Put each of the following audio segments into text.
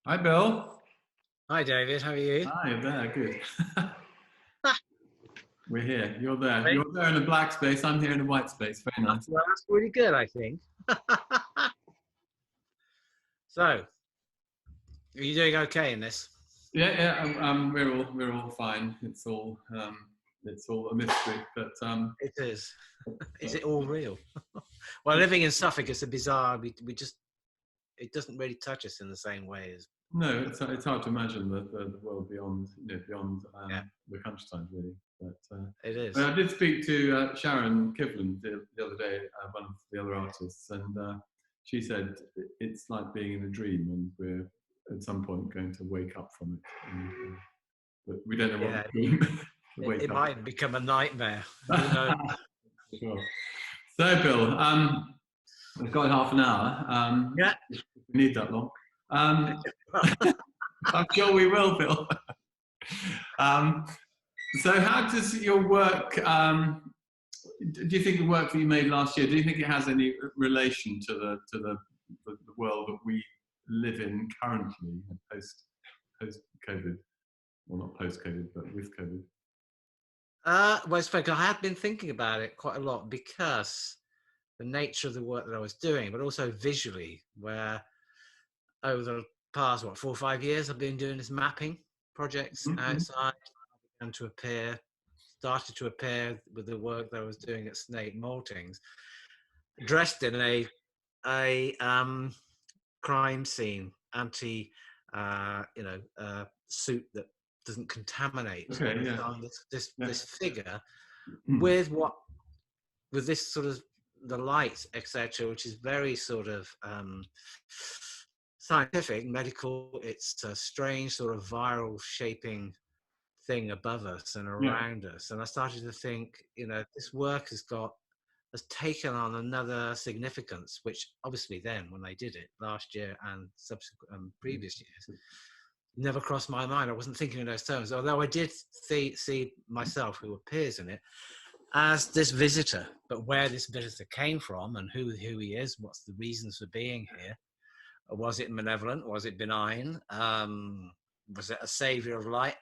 Hi, Bill. Hi, David. How are you? Hi, there. Good. Ah, We're here. You're there. great. You're there in a black space. I'm here in a white space. Very nice. Well, that's really good, I think. So, are you doing okay in this? Yeah, yeah. We're all fine. It's all a mystery, but It is. Is but it all real? Well, living in Suffolk is a bizarre. We just it doesn't really touch us in the same way as no, it's hard to imagine the world beyond yeah, the countryside really. it But is. I did speak to Sharon Kivland the other day, one of the other artists, and she said it's like being in a dream, and we're at some point going to wake up from it. But we don't know what Yeah, the dream to it wake up. might become a nightmare. Who knows? Sure. So, Bill, we've got half an hour. Yeah. If we need that long. Um, I'm sure we will, Bill. um, so, how does your work? Do you think the work that you made last year? Do you think it has any relation to the world that we live in currently, post COVID? Well, not post COVID, but with COVID. Well, it's funny, I had been thinking about it quite a lot because the nature of the work that I was doing, but also visually, where over the past 4 or 5 years, I've been doing this mapping projects Mm-hmm. outside. And started to appear with the work that I was doing at Snake Maltings, dressed in a crime scene suit that doesn't contaminate, Okay. and Yeah. so on Yeah. this figure Mm. with this sort of the light, etc., which is very sort of scientific, medical. It's a strange sort of viral shaping thing above us and Yeah. around us. And I started to think, this work has taken on another significance, which obviously then when I did it last year and subsequent previous years, never crossed my mind. I wasn't thinking in those terms, although I did see myself, who appears in it, as this visitor. But where this visitor came from and who he is, what's the reasons for being here? Was it malevolent? Was it benign? Was it a savior of light?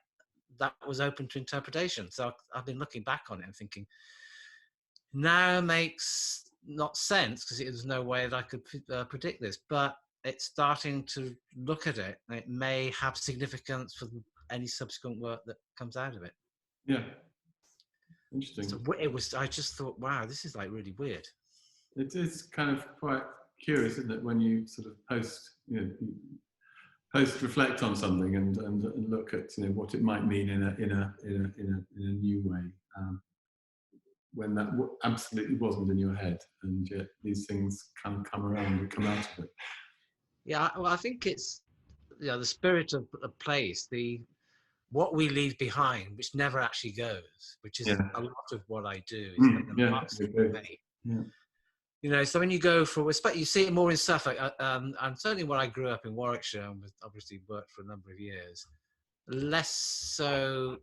That was open to interpretation. So I've been looking back on it and thinking, now makes not sense because there's no way that I could predict this, but it's starting to look at it. And it may have significance for any subsequent work that comes out of it. Yeah. So Interesting. I just thought, wow, this is like really weird. It is kind of quite curious, isn't it, when you sort of post reflect on something and look at what it might mean in a new way, when that absolutely wasn't in your head, and yet these things kind of come around and come out of it. Yeah, well, I think it's the spirit of a place, what we leave behind, which never actually goes, which is Yeah. a lot of what I do, is that the Yeah. marks that we Okay. make. Yeah. So when you go you see it more in Suffolk, and certainly when I grew up in Warwickshire and obviously worked for a number of years, less so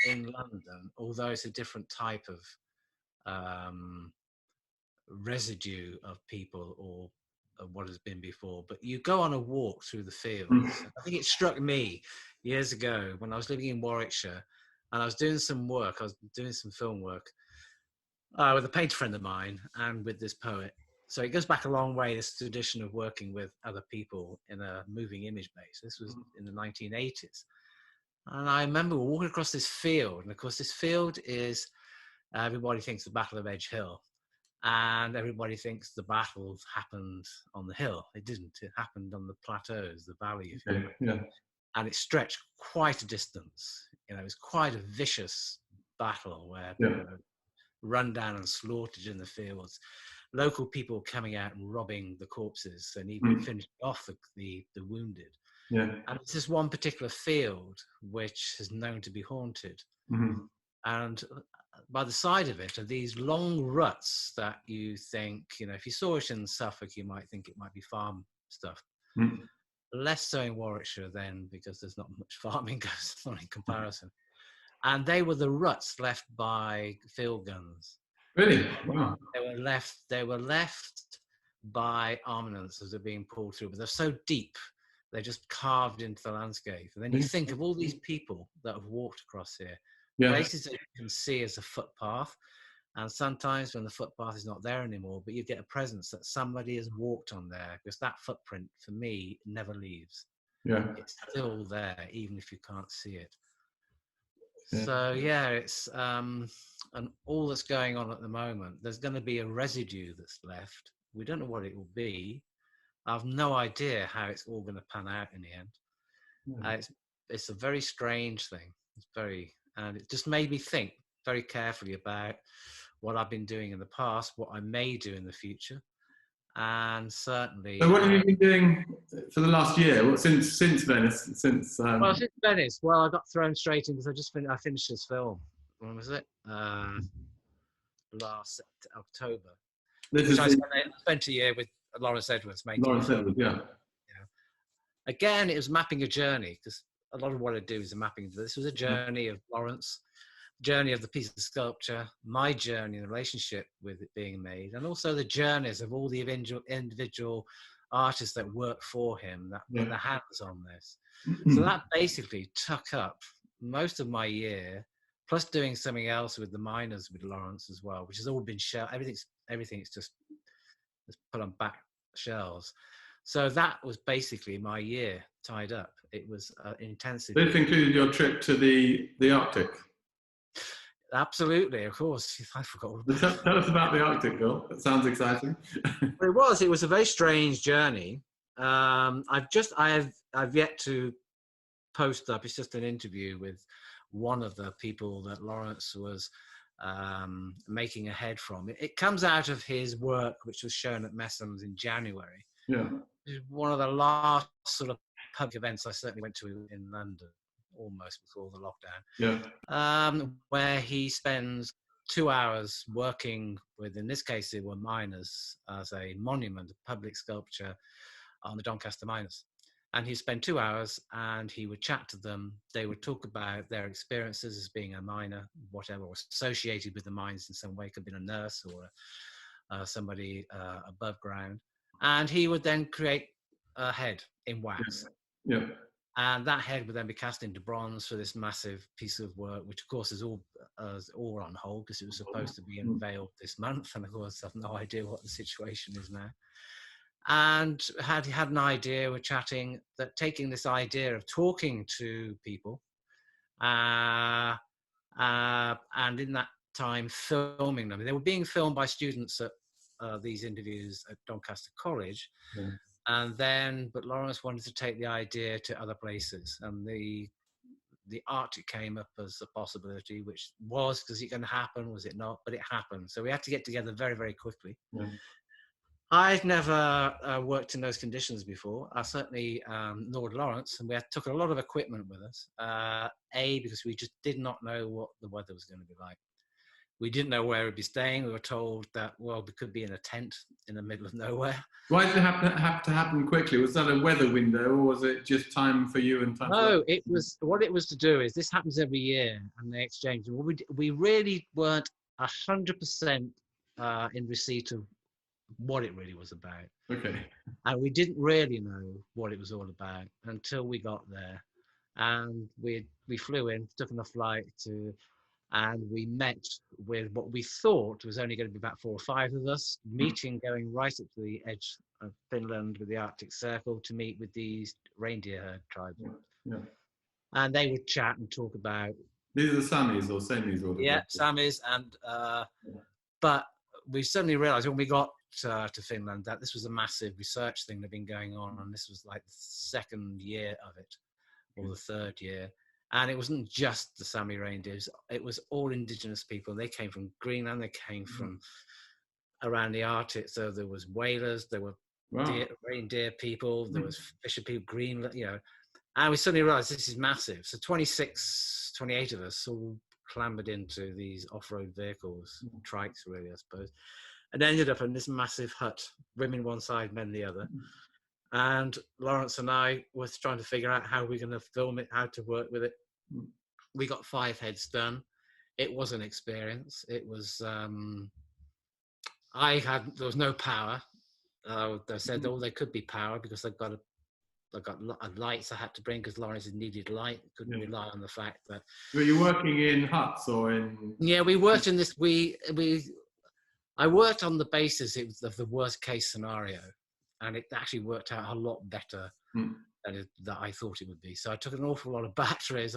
in London, although it's a different type of um, residue of people or of what has been before. But you go on a walk through the fields. I think it struck me years ago when I was living in Warwickshire and I was doing some work. I was doing some film work with a painter friend of mine and with this poet. So it goes back a long way, this tradition of working with other people in a moving image base. This was in the 1980s. And I remember walking across this field. And of course, this field is, everybody thinks the Battle of Edge Hill. And everybody thinks the battle happened on the hill. It didn't. It happened on the plateaus, the valley, if you Okay. like. Yeah. And it stretched quite a distance. It was quite a vicious battle where Yeah. people were run down and slaughtered in the fields. Local people coming out and robbing the corpses and even finishing off the wounded. Yeah. And it's this one particular field which is known to be haunted. Mm-hmm. And by the side of it are these long ruts that you think, if you saw it in Suffolk, you might think it might be farm stuff. Mm. Less so in Warwickshire then, because there's not much farming goes on in comparison. And they were the ruts left by field guns. Really? Wow. They were left by armaments as they're being pulled through, but they're so deep They're just carved into the landscape. And then you think of all these people that have walked across here, places that you can see as a footpath. And sometimes when the footpath is not there anymore, but you get a presence that somebody has walked on there, because that footprint, for me, never leaves. Yeah. It's still there, even if you can't see it. So yeah, it's and all that's going on at the moment, there's going to be a residue that's left. We don't know what it will be. I've no idea how it's all going to pan out in the end. It's a very strange thing. And it just made me think very carefully about what I've been doing in the past, what I may do in the future, and certainly. So what have you been doing for the last year? What, since Venice? Since Venice. Well, I got thrown straight in because I finished this film. When was it? Last October. I spent a year with Lawrence Edwards making. Lawrence Edwards, yeah. Again, it was mapping a journey, because a lot of what I do is a mapping. This was a journey of Lawrence, journey of the piece of sculpture, my journey in the relationship with it being made, and also the journeys of all the individual artists that work for him, that put their hands on this. So that basically took up most of my year, plus doing something else with the miners with Lawrence as well, which has all been everything's just put on back shelves. So that was basically my year tied up. It was intensive. This included your trip to the Arctic. Absolutely, of course. I forgot all about that. Tell us about the Arctic, Bill. That sounds exciting. It was a very strange journey. I've yet to post up. It's just an interview with one of the people that Lawrence was making a head from. It comes out of his work, which was shown at Messham's in January. Yeah. It was one of the last sort of public events I certainly went to in London, almost before the lockdown. Yeah. Where he spends 2 hours working with, in this case, it were miners, as a monument, a public sculpture on the Doncaster miners. And he'd spend 2 hours and he would chat to them. They would talk about their experiences as being a miner, whatever, or associated with the mines in some way. Could have been a nurse or somebody above ground. And he would then create a head in wax. Yeah. And that head would then be cast into bronze for this massive piece of work, which of course is all on hold because it was supposed to be unveiled this month. And of course, I've no idea what the situation is now. And had an idea, we're chatting, that taking this idea of talking to people and in that time filming them. They were being filmed by students at these interviews at Doncaster College. Yeah. But Lawrence wanted to take the idea to other places, and the Arctic came up as a possibility, which was it going to happen? Was it not? But it happened. So we had to get together very, very quickly. Yeah. I'd never worked in those conditions before. I certainly nor did Lawrence, and we took a lot of equipment with us. Because we just did not know what the weather was going to be like. We didn't know where we'd be staying. We were told that, well, we could be in a tent in the middle of nowhere. Why did it have to happen quickly? Was that a weather window, or was it just time for you and time? No, it was. What it was to do is this happens every year, and they exchange. We really weren't 100% in receipt of what it really was about. Okay. And we didn't really know what it was all about until we got there, and we flew in, took on a flight and we met with what we thought was only going to be about 4 or 5 of us, going right up to the edge of Finland with the Arctic Circle to meet with these reindeer herd tribes. Yeah. And they would chat and talk about... These are the Samis or Samis? Or yeah, Samis. But we suddenly realised when we got to Finland that this was a massive research thing that had been going on, and this was like the 2nd year of it, or the 3rd year. And it wasn't just the Sami reindeers, it was all indigenous people. They came from Greenland, they came from around the Arctic. So there was whalers, there were reindeer people, there was fisher people, Greenland, And we suddenly realized this is massive. So 28 of us all clambered into these off-road vehicles, trikes really, I suppose, and ended up in this massive hut, women one side, men the other. And Lawrence and I were trying to figure out how we're going to film it, how to work with it. We got 5 heads done. It was an experience. It was, there was no power. They said, there could be power because they've got lights I had to bring because Lawrence needed light. Couldn't rely on the fact that. Were you working in huts or in? Yeah, we worked in this. I worked on the basis of the worst case scenario, and it actually worked out a lot better than I thought it would be. So I took an awful lot of batteries,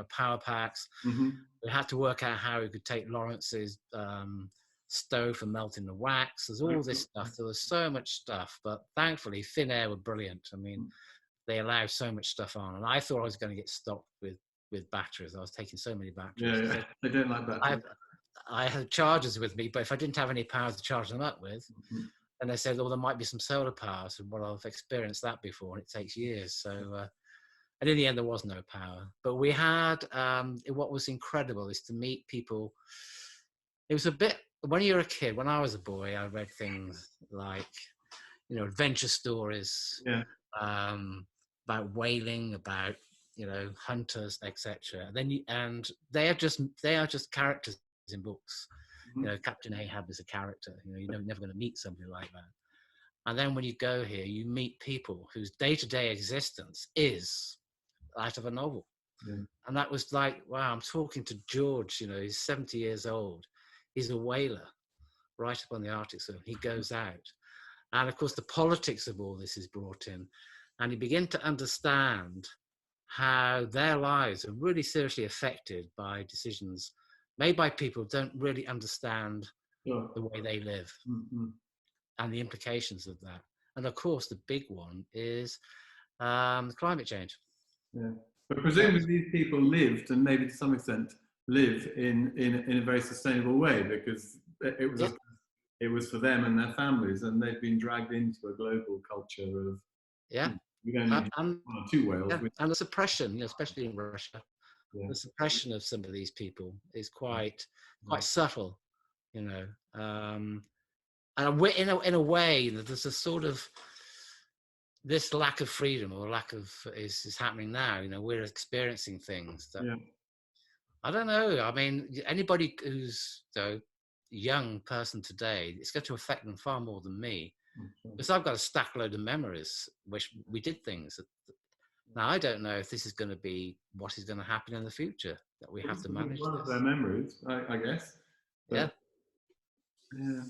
power packs. Mm-hmm. We had to work out how we could take Lawrence's stove for melting the wax. There's all this stuff. There was so much stuff, but thankfully, Thin Air were brilliant. I mean, they allow so much stuff on, and I thought I was going to get stopped with batteries. I was taking so many batteries. Yeah. I don't like batteries. I had chargers with me, but if I didn't have any power to charge them up with, and they said, "Oh, there might be some solar power." So, well, I've experienced that before, and it takes years. So, and in the end, there was no power. But we had what was incredible is to meet people. It was a bit when you're a kid. When I was a boy, I read things like, adventure stories about whaling, about hunters, etc. And they are just characters in books. Captain Ahab is a character. You're never going to meet somebody like that. And then when you go here, you meet people whose day-to-day existence is out of a novel. And that was like, wow, I'm talking to George. He's 70 years old. He's a whaler right up on the Arctic Circle. He goes out. And of course, the politics of all this is brought in. And you begin to understand how their lives are really seriously affected by decisions made by people who don't really understand the way they live and the implications of that. And of course, the big one is climate change. Yeah, but presumably these people lived, and maybe to some extent live in a very sustainable way, because it was for them and their families, and they've been dragged into a global culture of we don't need one or two whales. And the suppression, especially in Russia, the suppression of some of these people is quite subtle, and in a way, there's a sort of this lack of freedom or lack of is happening now. We're experiencing things that I don't know. I mean, anybody who's a young person today, it's going to affect them far more than me, because I've got a stack load of memories which we did things. Now I don't know if this is going to be what is going to happen in the future, that we have to manage one this. of their memories, I guess. But, yeah.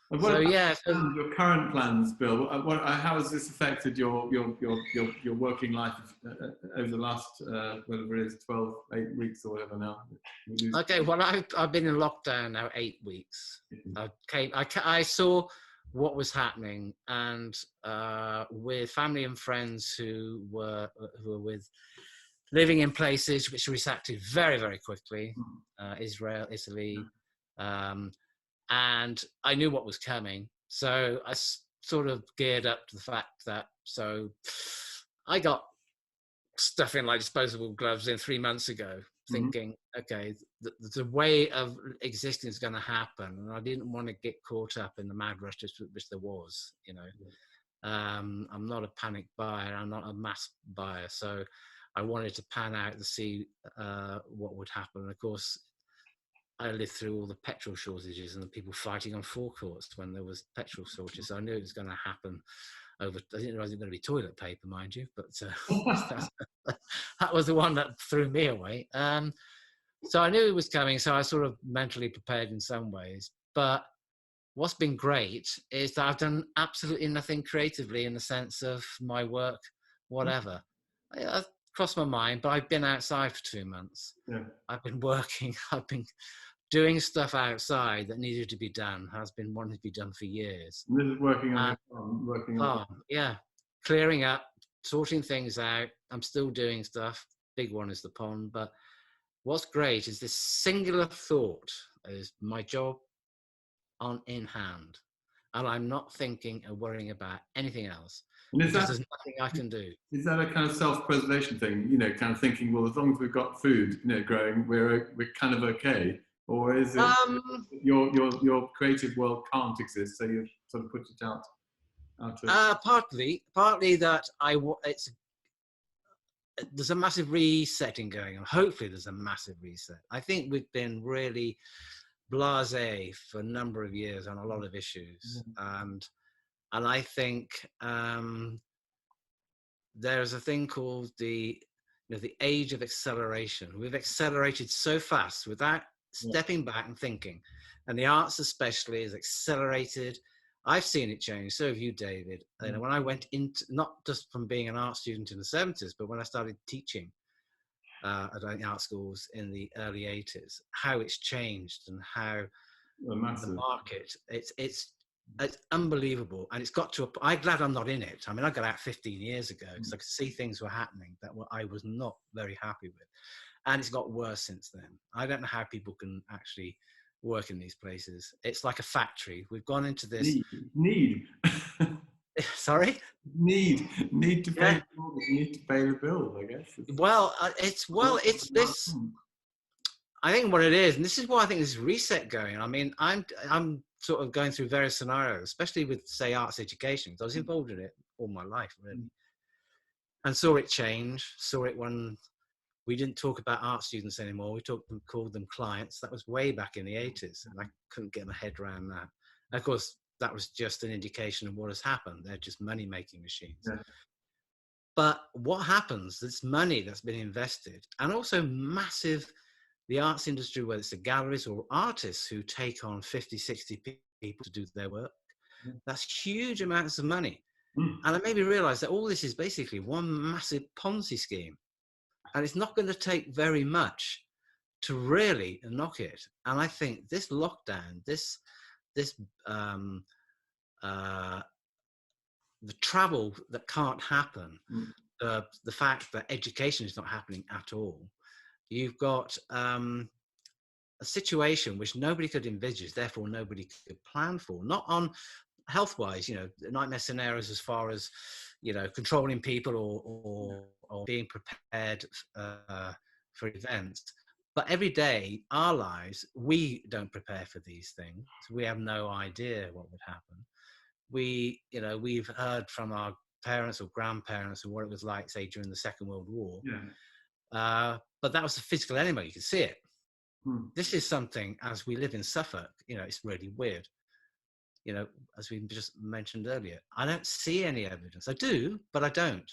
What about your current plans, Bill? How has this affected your working life over the last whatever it is, 8 weeks or whatever now? Okay, well, I've been in lockdown now 8 weeks. I saw what was happening, and with family and friends who were living in places which reacted very, very quickly, Israel, Italy. And I knew what was coming. So I sort of geared up to the fact that, so I got stuff in like disposable gloves in 3 months ago, thinking, okay, the way of existing is going to happen. And I didn't want to get caught up in the mad rush which there was, I'm not a panic buyer. I'm not a mass buyer. So I wanted to pan out to see what would happen. And of course, I lived through all the petrol shortages and the people fighting on forecourts when there was petrol shortages. So I knew it was going to happen I didn't realize it was going to be toilet paper, mind you, but that was the one that threw me away. So I knew it was coming, so I sort of mentally prepared in some ways. But what's been great is that I've done absolutely nothing creatively in the sense of my work, whatever. I've crossed my mind, but I've been outside for 2 months. Yeah. I've been working, I've been doing stuff outside that needed to be done, has been wanting to be done for years. And this is working on yeah, clearing up, sorting things out. I'm still doing stuff. Big one is the pond, but what's great is this singular thought is my job in hand, and I'm not thinking and worrying about anything else. There's nothing I can do. Is that a kind of self-preservation thing? Kind of thinking, well, as long as we've got food, growing, we're kind of okay. Or is it your creative world can't exist, so you sort of put it out of... Partly that there's a massive resetting going on. Hopefully there's a massive reset. I think we've been really blasé for a number of years on a lot of issues. And I think there's a thing called the age of acceleration. We've accelerated so fast without stepping back and thinking. And the arts especially is accelerated. I've seen it change. So have you, David. You know, when I went into, not just from being an art student in the 70s, but when I started teaching at art schools in the early 80s, how it's changed and how the market, it's unbelievable. And it's got to, I'm glad I'm not in it. I mean, I got out 15 years ago because I could see things were happening that I was not very happy with. And it's got worse since then. I don't know how people can actually work in these places. It's like a factory. We've gone into this. Need. Sorry? Need to pay the bills. Need to pay the bills, I guess. It's this. I think what it is, and this is why I think this reset going. I mean, I'm sort of going through various scenarios, especially with, say, arts education. I was involved in it all my life, really, and saw it change. Saw it when we didn't talk about art students anymore. We called them clients. That was way back in the 80s, and I couldn't get my head around that. And of course, that was just an indication of what has happened. They're just money-making machines. Yeah. But what happens? This money that's been invested, and also massive. The arts industry, whether it's the galleries or artists who take on 50, 60 people to do their work, that's huge amounts of money. And it made me realize that all this is basically one massive Ponzi scheme. And it's not going to take very much to really knock it. And I think this lockdown, the travel that can't happen, the fact that education is not happening at all, you've got a situation which nobody could envisage, therefore nobody could plan for. Not on health-wise, you know, nightmare scenarios as far as, you know, controlling people or being prepared for events. But every day, our lives, we don't prepare for these things. We have no idea what would happen. We've heard from our parents or grandparents of what it was like, say, during the Second World War. Yeah. But that was the physical enemy. You could see it. This is something, as we live in Suffolk, you know, it's really weird. You know, as we just mentioned earlier, I don't see any evidence. I do, but I don't.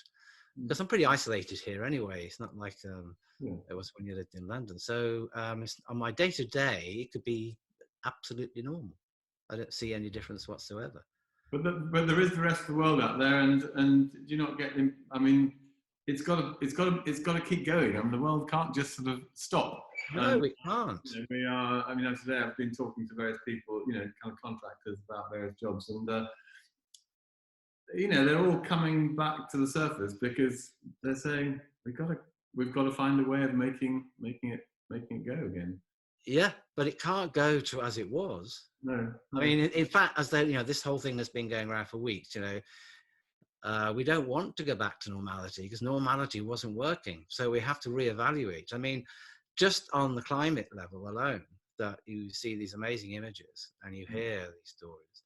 Because I'm pretty isolated here anyway. It's not like it was when you lived in London. So on my day-to-day, it could be absolutely normal. I don't see any difference whatsoever. But there is the rest of the world out there, and do you not get them? I mean, it's got to keep going. I mean, the world can't just sort of stop. No, we can't. You know, we are. I mean, today I've been talking to various people, you know, kind of contractors about various jobs, and you know, they're all coming back to the surface because they're saying we've got to find a way of making it go again. Yeah, but it can't go to as it was. No. I mean, in fact, as you know, this whole thing that's been going around for weeks, you know, we don't want to go back to normality because normality wasn't working. So we have to reevaluate. I mean, just on the climate level alone, that you see these amazing images and you hear these stories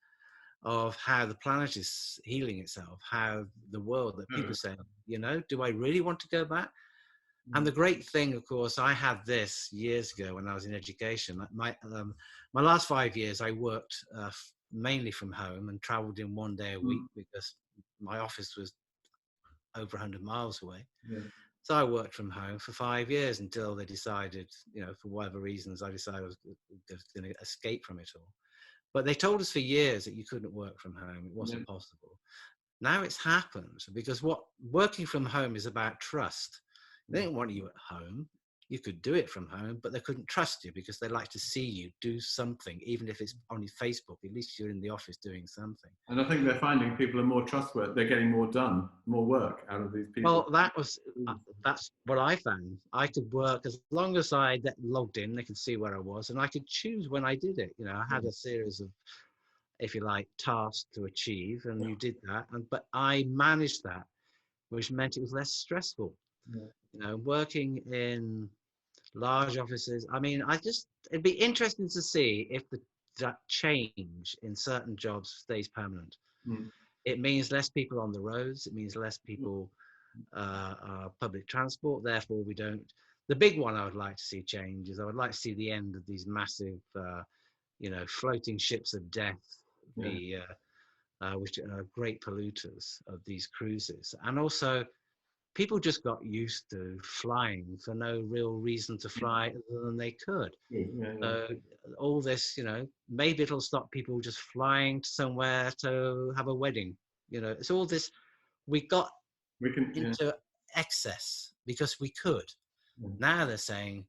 of how the planet is healing itself, how the world that people say, you know, do I really want to go back? And the great thing, of course, I had this years ago when I was in education. My last 5 years, I worked mainly from home and traveled in 1 day a week because my office was over 100 miles away. Yeah. So I worked from home for 5 years until they decided, you know, for whatever reasons, I decided I was going to escape from it all. But they told us for years that you couldn't work from home. It wasn't possible. Now it's happened because working from home is about trust. They didn't want you at home. You could do it from home, but they couldn't trust you because they like to see you do something, even if it's on Facebook. At least you're in the office doing something. And I think they're finding people are more trustworthy. They're getting more done, more work out of these people. Well, that's what I found. I could work as long as I logged in. They could see where I was, and I could choose when I did it. You know, I had a series of, if you like, tasks to achieve, and you did that. But I managed that, which meant it was less stressful. Yeah. You know, working in large offices. I mean, it'd be interesting to see if that change in certain jobs stays permanent. It means less people on the roads. It means less people public transport. Therefore, the big one I would like to see change is I would like to see the end of these massive, you know, floating ships of death, which are great polluters of these cruises. And also people just got used to flying for no real reason to fly other than they could. So all this, maybe it'll stop people just flying somewhere to have a wedding. It's all this. We got into excess because we could. Now they're saying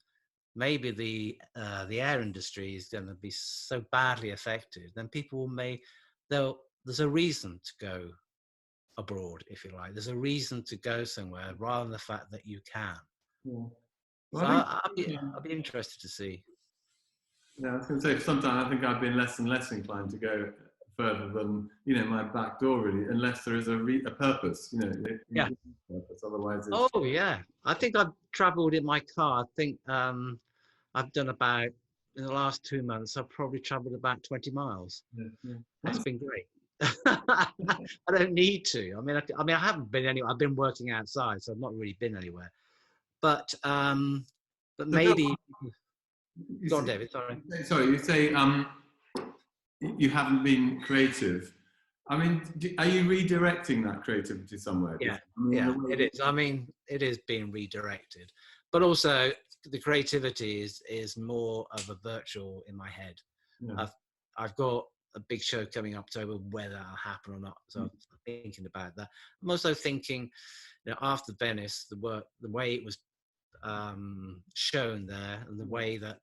maybe the air industry is going to be so badly affected, then people there's a reason to go abroad, if you like. There's a reason to go somewhere rather than the fact that you can. Well, So I'll be interested to see. Yeah, I was going to say, sometimes I think I've been less and less inclined to go further than, my back door, really, unless there is a purpose, Yeah. Purpose. Otherwise, Oh, yeah. I think I've travelled in my car. I think I've done about, in the last 2 months, I've probably travelled about 20 miles. Yeah. That's been great. I don't need to. I mean, I haven't been anywhere. I've been working outside, so I've not really been anywhere. But maybe. Go on, David. Sorry. Sorry, you say you haven't been creative. I mean, are you redirecting that creativity somewhere? Yeah, it is. I mean, it is being redirected, but also the creativity is more of a virtual in my head. Yeah. I've got a big show coming October, whether that'll happen or not. So I'm thinking about that. I'm also thinking, after Venice, the way it was shown there, and the way that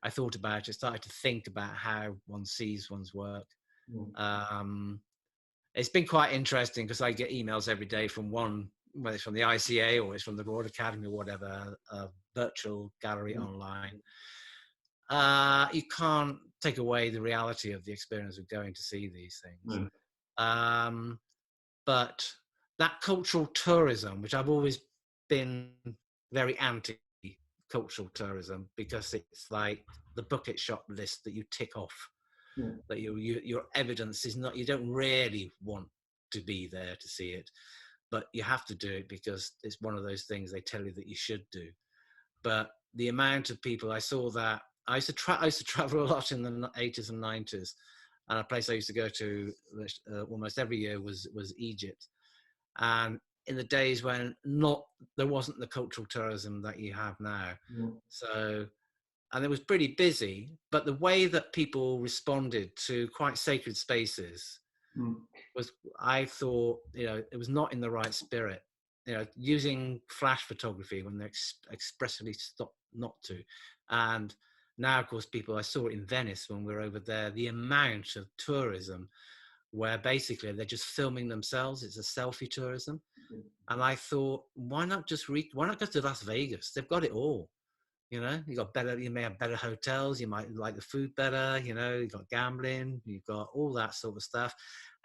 I thought about it, started to think about how one sees one's work. It's been quite interesting because I get emails every day from whether it's from the ICA or it's from the Royal Academy or whatever, a virtual gallery online. You can't take away the reality of the experience of going to see these things. But that cultural tourism, which I've always been very anti-cultural tourism, because it's like the bucket shop list that you tick off. That your evidence is not, you don't really want to be there to see it, but you have to do it because it's one of those things they tell you that you should do. But the amount of people, I saw that, I used to travel a lot in the 80s and 90s, and a place I used to go to almost every year was Egypt. And in the days when there wasn't the cultural tourism that you have now. And it was pretty busy, but the way that people responded to quite sacred spaces was, I thought, it was not in the right spirit. Using flash photography when they expressly stopped not to. And now, of course, I saw it in Venice when we were over there, the amount of tourism where basically they're just filming themselves. It's a selfie tourism. And I thought, why not go to Las Vegas? They've got it all. You may have better hotels, you might like the food better, you've got gambling, you've got all that sort of stuff.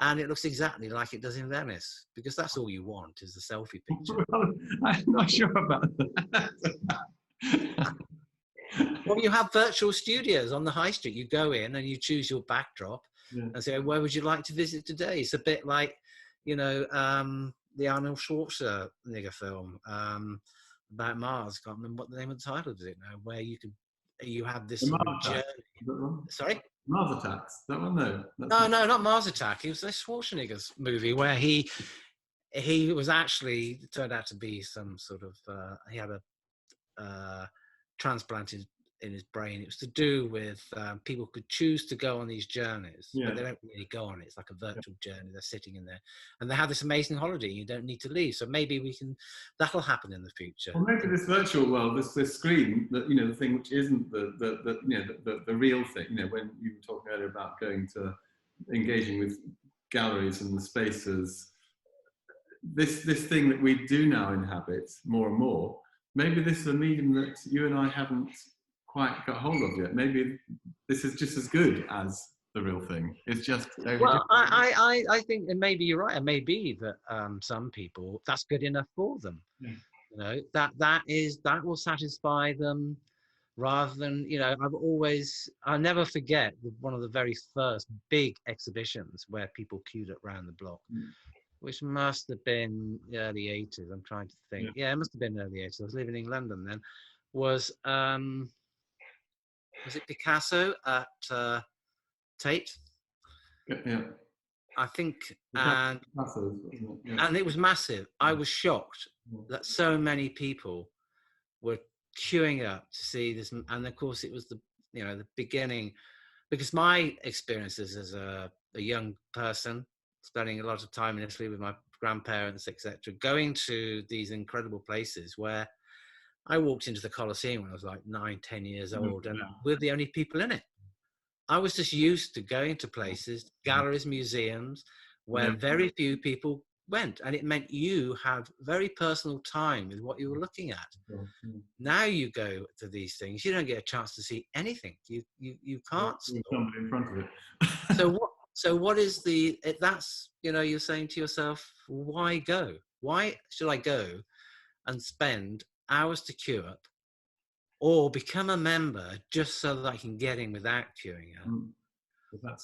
And it looks exactly like it does in Venice, because that's all you want is the selfie picture. Well, I'm not sure about that. Well, you have virtual studios on the high street. You go in and you choose your backdrop and say, where would you like to visit today? It's a bit like, the Arnold Schwarzenegger film, about Mars. I can't remember what the name of the title is it now, where you have this journey. Sorry? Mars Attacks. That one? No. No, not Mars Attack. It was a Schwarzenegger's movie where he was actually turned out to be some sort of he had a transplanted in his brain. It was to do with people could choose to go on these journeys, but they don't really go on it. It's like a virtual journey. They're sitting in there and they have this amazing holiday. You don't need to leave. So maybe that'll happen in the future. Well, maybe this virtual world, this screen, that the thing which isn't the real thing. When you were talking earlier about engaging with galleries and the spaces, this thing that we do now inhabit more and more. Maybe this is a medium that you and I haven't quite got hold of yet. Maybe this is just as good as the real thing. It's just I think, and maybe you're right. It may be that some people, that's good enough for them. That will satisfy them, rather than I'll never forget one of the very first big exhibitions where people queued up around the block, which must have been the early 80s. I'm trying to think. Yeah, it must have been early 80s. I was living in London then. Was it Picasso at Tate? Yeah. I think, and it was massive. I was shocked that so many people were queuing up to see this, and of course it was the beginning, because my experiences as a young person, spending a lot of time in Italy with my grandparents, etc., going to these incredible places where I walked into the Colosseum when I was like 9, 10 years old, and we're the only people in it. I was just used to going to places, galleries, museums, where very few people went, and it meant you had very personal time with what you were looking at. Now you go to these things, you don't get a chance to see anything. You can't stop. Somebody in front of it. So what is that's, you're saying to yourself, why go? Why should I go and spend hours to queue up, or become a member just so that I can get in without queuing up?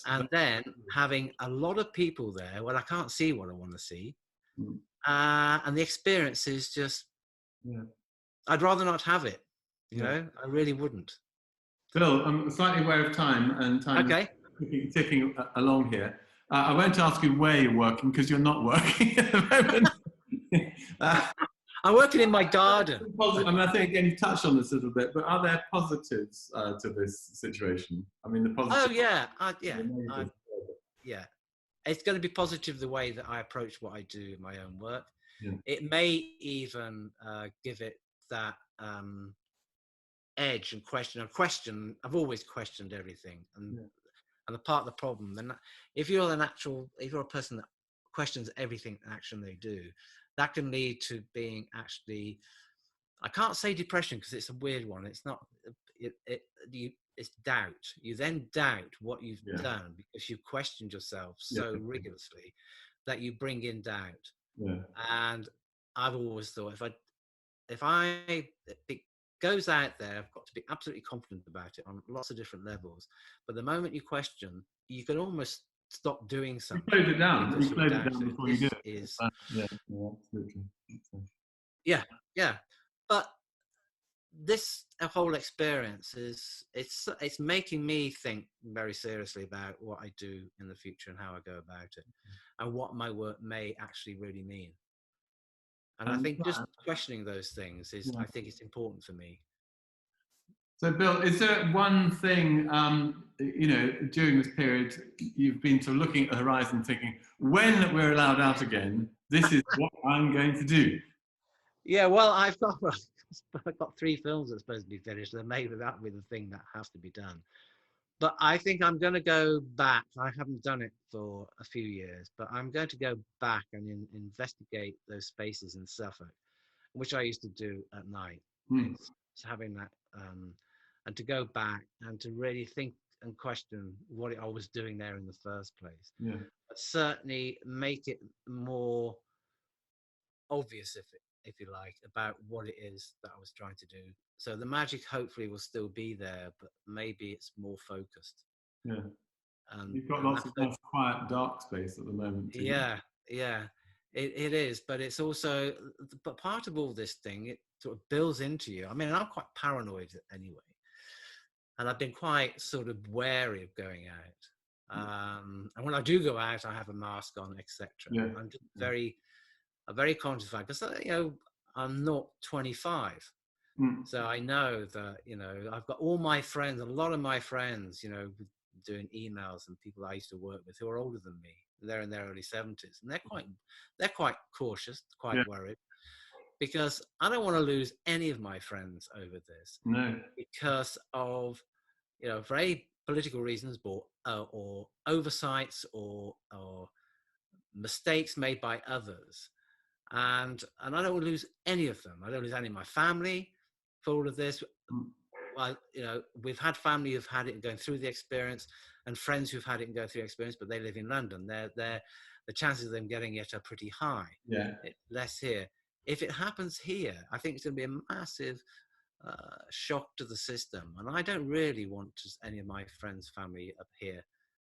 And then having a lot of people there where I can't see what I want to see. And the experience is just, I'd rather not have it. I really wouldn't. Bill, I'm slightly aware of time, and time is ticking along here. I won't ask you where you're working, because you're not working at the moment. I'm working in my garden. I think, again, you touched on this a little bit, but are there positives to this situation? I mean, the positives. Oh, yeah. It's going to be positive the way that I approach what I do in my own work. It may even give it that edge and question. I've always questioned everything, and the part of the problem. Then, if you're a person that questions everything action they do, that can lead to being actually, I can't say depression because it's a weird one. It's not. It's doubt. You then doubt what you've done because you've questioned yourself so rigorously that you bring in doubt. And I've always thought if it goes out there, I've got to be absolutely confident about it on lots of different levels. But the moment you question, you can almost stop doing something. You close it down. You close it down before you do it. Absolutely. Yeah. But this whole experience it's making me think very seriously about what I do in the future and how I go about it, and what my work may actually really mean. And I think just questioning those things I think it's important for me. So, Bill, is there one thing, during this period, you've been sort of looking at the horizon thinking, when we're allowed out again, this is what I'm going to do? Yeah, well, I've got 3 films that are supposed to be finished. Then maybe that will be the thing that has to be done. But I think I'm going to go back. I haven't done it for a few years, but I'm going to go back and investigate those spaces in Suffolk, which I used to do at night. It's having that, and to go back and to really think and question what I was doing there in the first place. But certainly make it more obvious, if you like, about what it is that I was trying to do. So the magic hopefully will still be there, but maybe it's more focused. You've got lots of nice, quiet, dark space at the moment too. It is, but it's also, but part of all this thing, it sort of builds into you. I mean, I'm quite paranoid anyway, and I've been quite sort of wary of going out. And when I do go out, I have a mask on, etc. I'm just very conscious of that, because I'm not 25. So I know that, I've got all my friends, a lot of my friends, doing emails, and people I used to work with who are older than me. They're in their early 70s, and they're quite cautious, quite worried, because I don't want to lose any of my friends over this. Because of, for any political reasons, or oversights, or mistakes made by others. And I don't want to lose any of them. I don't lose any of my family for all of this. Well, we've had family who've had it and going through the experience, and friends who've had it and go through the experience, but they live in London. The chances of them getting it are pretty high. Less here. If it happens here, I think it's going to be a massive shock to the system. And I don't really want any of my friends' family up here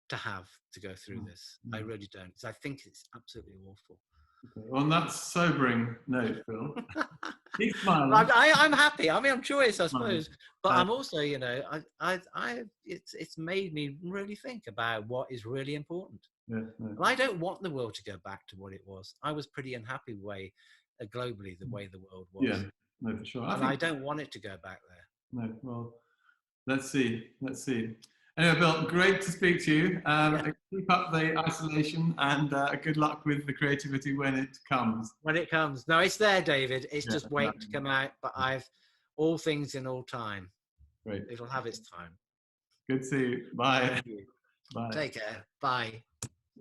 to have to go through this. I really don't, because I think it's absolutely awful. Well, on that sobering note, Phil, keep smiling. I'm happy. I mean, I'm joyous, I suppose, but I'm also, it's made me really think about what is really important. And I don't want the world to go back to what it was. I was pretty unhappy globally the way the world was. Yeah, no, for sure. And I don't want it to go back there. No, well, let's see. Anyway, Bill, great to speak to you. Keep up the isolation, and good luck with the creativity when it comes. When it comes. No, it's there, David. It's just waiting to come out. But all things in all time. Great. It'll have its time. Good to see you. Bye. Thank you. Bye. Take care. Bye.